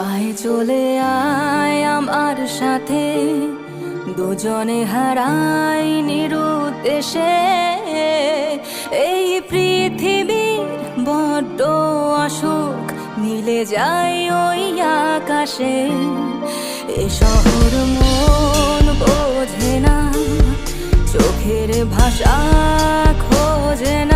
আয় চলে আয় আমার সাথে, দুজনে হারাই নিরুদ্দেশে এই পৃথিবীর বড্ড অসুখ, মিলে যায় ওই আকাশে। এ শহর মন বোঝে না, চোখের ভাষা খোঁজে না।